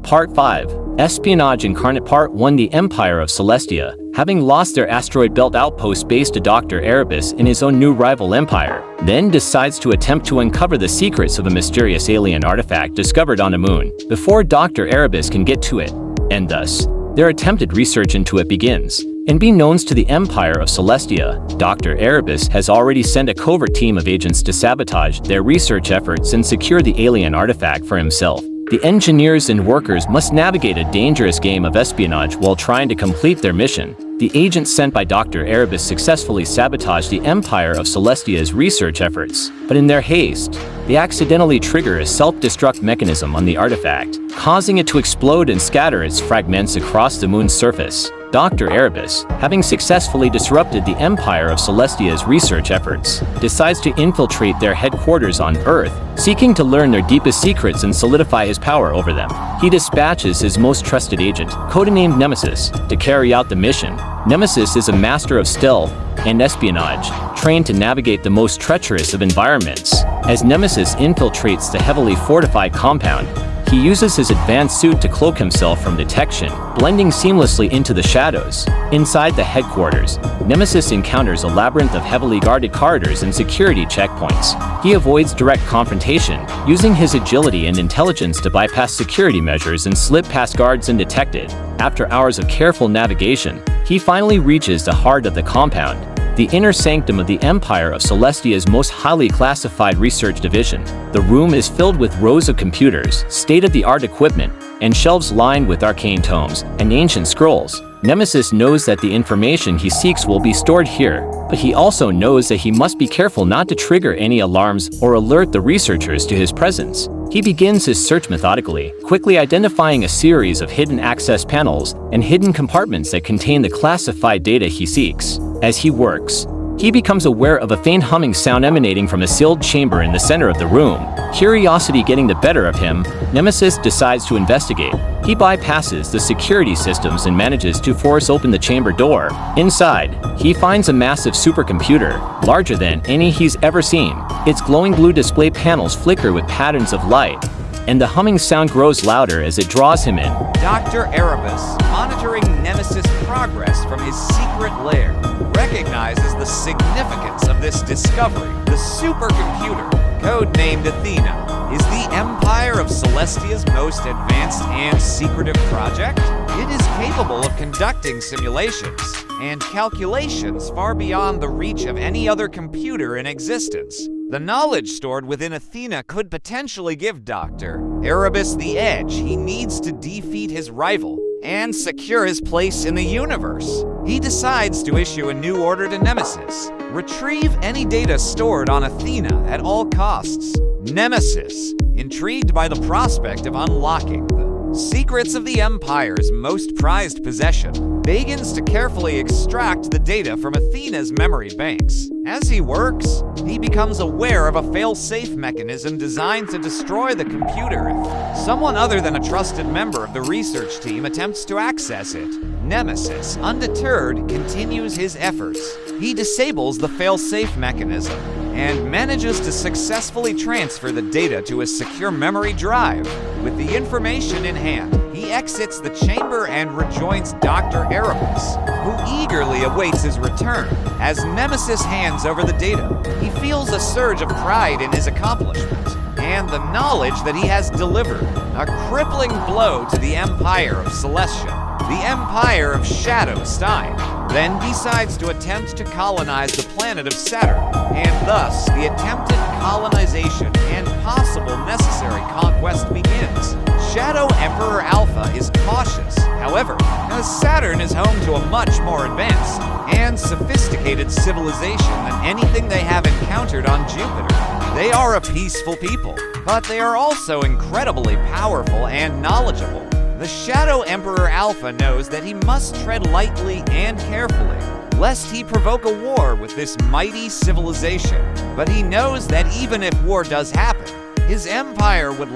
Part 5. Espionage Incarnate Part 1. The Empire of Celestia, having lost their asteroid belt outpost base to Dr. Erebus in his own new rival empire, then decides to attempt to uncover the secrets of a mysterious alien artifact discovered on a moon before Dr. Erebus can get to it, and thus, their attempted research into it begins. Unbeknownst to the Empire of Celestia, Dr. Erebus has already sent a covert team of agents to sabotage their research efforts and secure the alien artifact for himself. The engineers and workers must navigate a dangerous game of espionage while trying to complete their mission. The agents sent by Dr. Erebus successfully sabotage the Empire of Celestia's research efforts, but in their haste, they accidentally trigger a self-destruct mechanism on the artifact, causing it to explode and scatter its fragments across the moon's surface. Dr. Erebus, having successfully disrupted the Empire of Celestia's research efforts, decides to infiltrate their headquarters on Earth, seeking to learn their deepest secrets and solidify his power over them. He dispatches his most trusted agent, codenamed Nemesis, to carry out the mission. Nemesis is a master of stealth and espionage, trained to navigate the most treacherous of environments. As Nemesis infiltrates the heavily fortified compound, he uses his advanced suit to cloak himself from detection, blending seamlessly into the shadows. Inside the headquarters, Nemesis encounters a labyrinth of heavily guarded corridors and security checkpoints. He avoids direct confrontation, using his agility and intelligence to bypass security measures and slip past guards undetected. After hours of careful navigation, he finally reaches the heart of the compound, the inner sanctum of the Empire of Celestia's most highly classified research division. The room is filled with rows of computers, state-of-the-art equipment, and shelves lined with arcane tomes and ancient scrolls. Nemesis knows that the information he seeks will be stored here, but he also knows that he must be careful not to trigger any alarms or alert the researchers to his presence. He begins his search methodically, quickly identifying a series of hidden access panels and hidden compartments that contain the classified data he seeks. As he works, he becomes aware of a faint humming sound emanating from a sealed chamber in the center of the room. Curiosity getting the better of him, Nemesis decides to investigate. He bypasses the security systems and manages to force open the chamber door. Inside, he finds a massive supercomputer, larger than any he's ever seen. Its glowing blue display panels flicker with patterns of light, and the humming sound grows louder as it draws him in. Dr. Erebus, monitoring Nemesis' progress from his secret lair, recognizes the significance of this discovery. The supercomputer, codenamed Athena, is the Empire of Celestia's most advanced and secretive project. It is capable of conducting simulations and calculations far beyond the reach of any other computer in existence. The knowledge stored within Athena could potentially give Dr. Erebus the edge he needs to defeat his rival and secure his place in the universe. He decides to issue a new order to Nemesis: retrieve any data stored on Athena at all costs. Nemesis, intrigued by the prospect of unlocking the secrets of the Empire's most prized possession, begins to carefully extract the data from Athena's memory banks. As he works, he becomes aware of a fail-safe mechanism designed to destroy the computer if someone other than a trusted member of the research team attempts to access it. Nemesis, undeterred, continues his efforts. He disables the fail-safe mechanism and manages to successfully transfer the data to a secure memory drive. With the information in hand, he exits the chamber and rejoins Dr. Erebus, who eagerly awaits his return. As Nemesis hands over the data, he feels a surge of pride in his accomplishment and the knowledge that he has delivered a crippling blow to the Empire of Celestia. The Empire of Shadowstein then decides to attempt to colonize the planet of Saturn, and thus the attempted colonization and possible necessary conquest begins. Shadow Emperor Alpha is cautious, however, as Saturn is home to a much more advanced and sophisticated civilization than anything they have encountered on Jupiter. They are a peaceful people, but they are also incredibly powerful and knowledgeable. The Shadow Emperor Alpha knows that he must tread lightly and carefully, lest he provoke a war with this mighty civilization. But he knows that even if war does happen, his empire would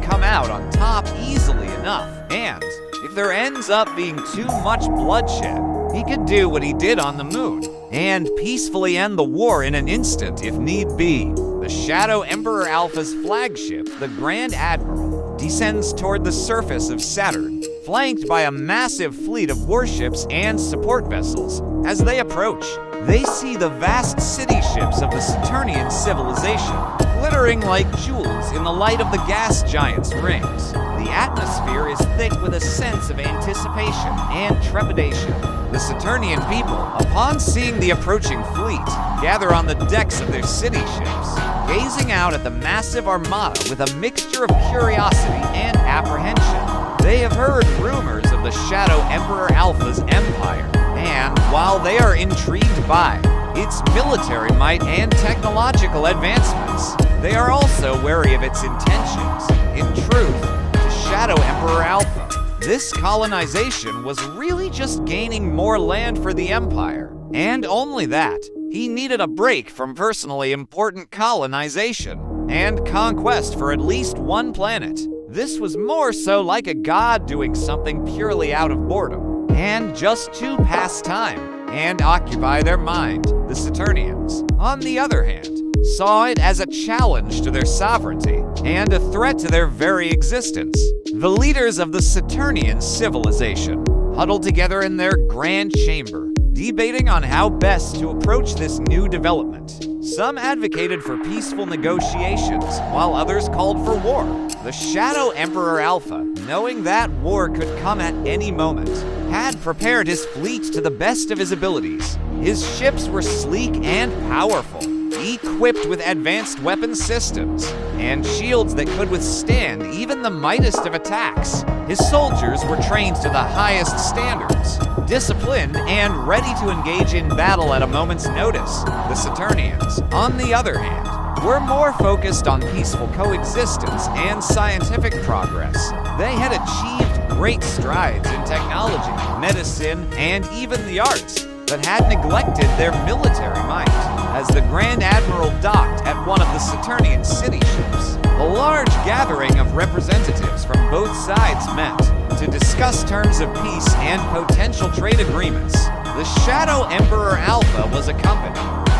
come out on top easily enough. And if there ends up being too much bloodshed, he could do what he did on the moon and peacefully end the war in an instant if need be. The Shadow Emperor Alpha's flagship, the Grand Admiral, descends toward the surface of Saturn, flanked by a massive fleet of warships and support vessels. As they approach, they see the vast city ships of the Saturnian civilization, glittering like jewels in the light of the gas giant's rings. The atmosphere is thick with a sense of anticipation and trepidation. The Saturnian people, upon seeing the approaching fleet, gather on the decks of their city ships, gazing out at the massive armada with a mixture of curiosity and apprehension. They have heard rumors of the Shadow Emperor Alpha's empire, and while they are intrigued by its military might and technological advancements, they are also wary of its intentions. In truth, to Shadow Emperor Alpha, this colonization was really just gaining more land for the Empire, and only that. He needed a break from personally important colonization and conquest for at least one planet. This was more so like a god doing something purely out of boredom, and just to pass time and occupy their mind. The Saturnians, on the other hand, saw it as a challenge to their sovereignty and a threat to their very existence. The leaders of the Saturnian civilization huddled together in their grand chamber, debating on how best to approach this new development. Some advocated for peaceful negotiations, while others called for war. The Shadow Emperor Alpha, knowing that war could come at any moment, had prepared his fleet to the best of his abilities. His ships were sleek and powerful, equipped with advanced weapon systems and shields that could withstand even the mightiest of attacks. His soldiers were trained to the highest standards, disciplined and ready to engage in battle at a moment's notice. The Saturnians, on the other hand, were more focused on peaceful coexistence and scientific progress. They had achieved great strides in technology, medicine, and even the arts, but had neglected their military might. As the Grand Admiral docked at one of the Saturnian city ships, a large gathering of representatives from both sides met to discuss terms of peace and potential trade agreements. The Shadow Emperor Alpha was accompanied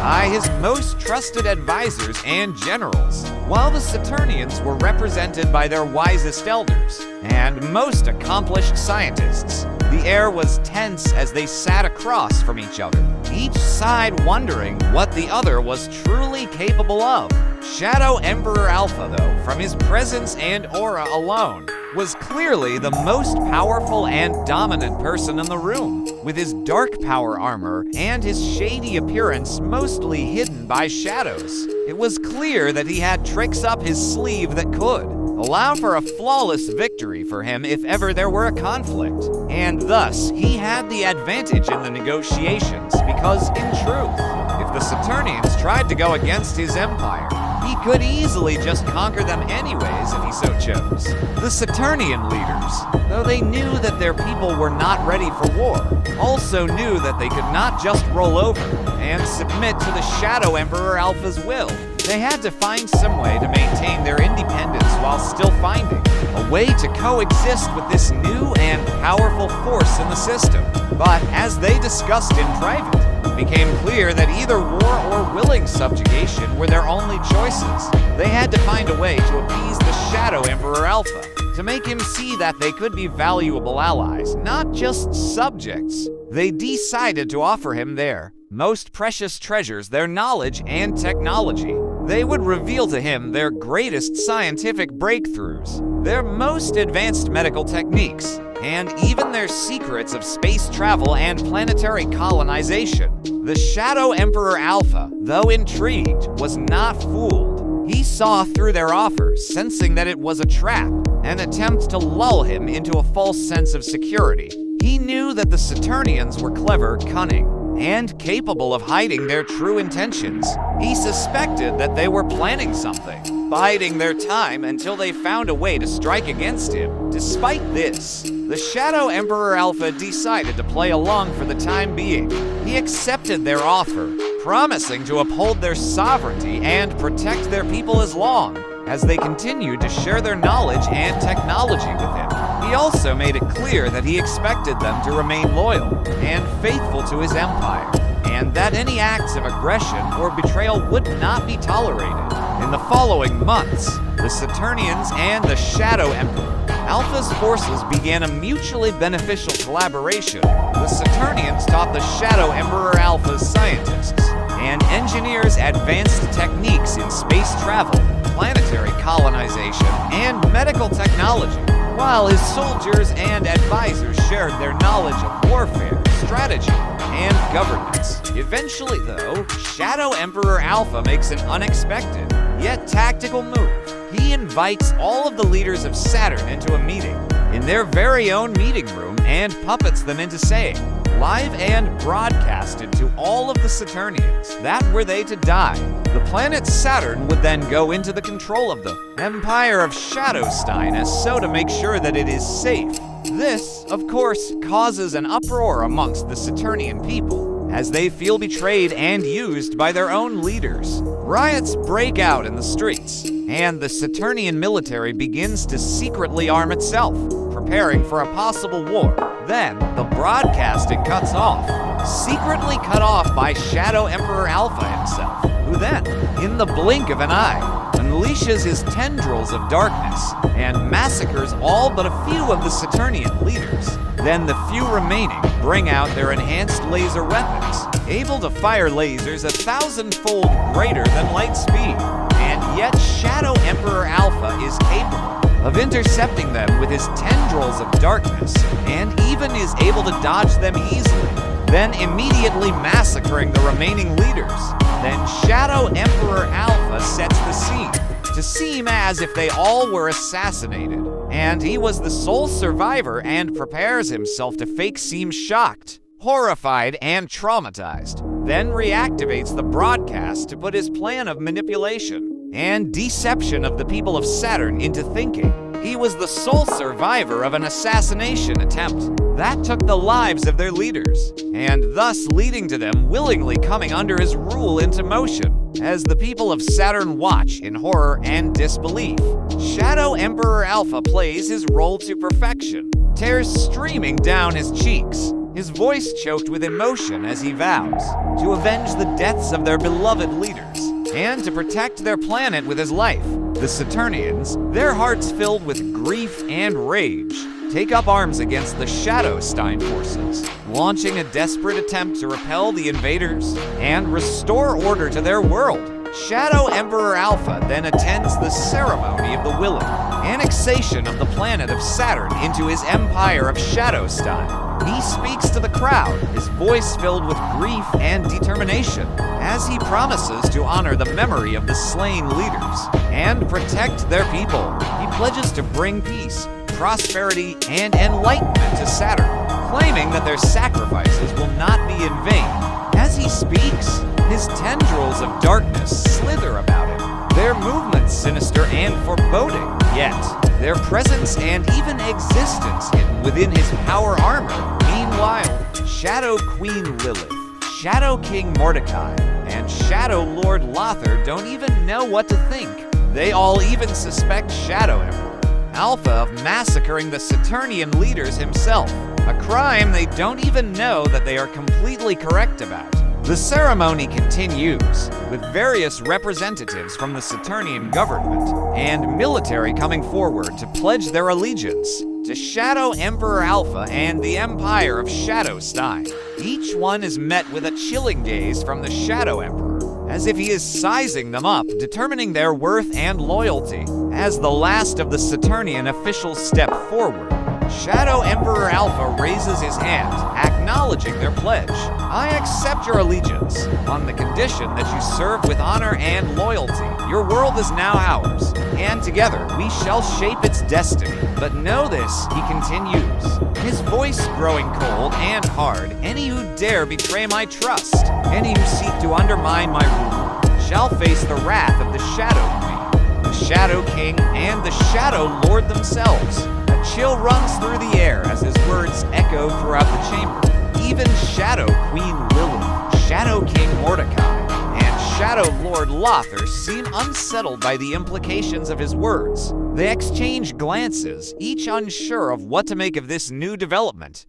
by his most trusted advisors and generals, while the Saturnians were represented by their wisest elders and most accomplished scientists. The air was tense as they sat across from each other, each side wondering what the other was truly capable of. Shadow Emperor Alpha, though, from his presence and aura alone, was clearly the most powerful and dominant person in the room, with his dark power armor and his shady appearance mostly hidden by shadows. It was clear that he had tricks up his sleeve that could allow for a flawless victory for him if ever there were a conflict, and thus he had the advantage in the negotiations because, in truth, if the Saturnians tried to go against his empire, he could easily just conquer them anyways if he so chose. The Saturnian leaders, though they knew that their people were not ready for war, also knew that they could not just roll over and submit to the Shadow Emperor Alpha's will. They had to find some way to maintain their independence while still finding a way to coexist with this new and powerful force in the system. But as they discussed in private, it became clear that either war or willing subjugation were their only choices. They had to find a way to appease the Shadow Emperor Alpha, to make him see that they could be valuable allies, not just subjects. They decided to offer him their most precious treasures, their knowledge and technology. They would reveal to him their greatest scientific breakthroughs, their most advanced medical techniques, and even their secrets of space travel and planetary colonization. The Shadow Emperor Alpha, though intrigued, was not fooled. He saw through their offers, sensing that it was a trap, an attempt to lull him into a false sense of security. He knew that the Saturnians were clever, cunning, and capable of hiding their true intentions. He suspected that they were planning something, biding their time until they found a way to strike against him. Despite this, the Shadow Emperor Alpha decided to play along for the time being. He accepted their offer, promising to uphold their sovereignty and protect their people as long as they continued to share their knowledge and technology with him. He also made it clear that he expected them to remain loyal and faithful to his empire, and that any acts of aggression or betrayal would not be tolerated. In the following months, the Saturnians and the Shadow Emperor. Alpha's forces began a mutually beneficial collaboration. The Saturnians taught the Shadow Emperor Alpha's scientists and engineers advanced techniques in space travel, planetary colonization, and medical technology, while his soldiers and advisors shared their knowledge of warfare, strategy, and governance. Eventually, though, Shadow Emperor Alpha makes an unexpected, yet tactical move. He invites all of the leaders of Saturn into a meeting in their very own meeting room and puppets them into saying, live and broadcasted to all of the Saturnians, that were they to die, the planet Saturn would then go into the control of the Empire of Shadowstein as so to make sure that it is safe. This, of course, causes an uproar amongst the Saturnian people, as they feel betrayed and used by their own leaders. Riots break out in the streets, and the Saturnian military begins to secretly arm itself, preparing for a possible war. Then, the broadcasting cuts off, secretly cut off by Shadow Emperor Alpha himself, who then, in the blink of an eye, unleashes his tendrils of darkness and massacres all but a few of the Saturnian leaders. Then the few remaining bring out their enhanced laser weapons, able to fire lasers 1,000-fold greater than light speed. And yet Shadow Emperor Alpha is capable of intercepting them with his tendrils of darkness, and even is able to dodge them easily, then immediately massacring the remaining leaders. Then Shadow Emperor Alpha sets the scene to seem as if they all were assassinated, and he was the sole survivor and prepares himself to fake seem shocked, horrified, and traumatized, then reactivates the broadcast to put his plan of manipulation and deception of the people of Saturn into thinking he was the sole survivor of an assassination attempt that took the lives of their leaders, and thus leading to them willingly coming under his rule into motion, as the people of Saturn watch in horror and disbelief. Shadow Emperor Alpha plays his role to perfection, tears streaming down his cheeks, his voice choked with emotion as he vows to avenge the deaths of their beloved leaders, and to protect their planet with his life. The Saturnians, their hearts filled with grief and rage, take up arms against the Shadowstein forces, launching a desperate attempt to repel the invaders and restore order to their world. Shadow Emperor Alpha then attends the ceremony of the willing annexation of the planet of Saturn into his empire of Shadowstein. He speaks to the crowd, his voice filled with grief and determination, as he promises to honor the memory of the slain leaders and protect their people. He pledges to bring peace, prosperity, and enlightenment to Saturn, claiming that their sacrifices will not be in vain. As he speaks, his tendrils of darkness slither about him, their movements sinister and foreboding, yet their presence and even existence hidden within his power armor. Meanwhile, Shadow Queen Lilith, Shadow King Mordecai, and Shadow Lord Lothar don't even know what to think. They all even suspect Shadow Emperor Alpha of massacring the Saturnian leaders himself, a crime they don't even know that they are completely correct about. The ceremony continues, with various representatives from the Saturnian government and military coming forward to pledge their allegiance to Shadow Emperor Alpha and the Empire of Shadowstein. Each one is met with a chilling gaze from the Shadow Emperor, as if he is sizing them up, determining their worth and loyalty. As the last of the Saturnian officials step forward, Shadow Emperor Alpha raises his hand, acknowledging their pledge. I accept your allegiance, on the condition that you serve with honor and loyalty. Your world is now ours, and together we shall shape its destiny. But know this, he continues, his voice growing cold and hard, any who dare betray my trust, any who seek to undermine my rule, shall face the wrath of the Shadow Queen, the Shadow King, and the Shadow Lord themselves. A chill runs through the air as his words echo throughout the chamber. Even Shadow Queen Lilith, Shadow King Mordecai, and Shadow Lord Lothar seem unsettled by the implications of his words. They exchange glances, each unsure of what to make of this new development.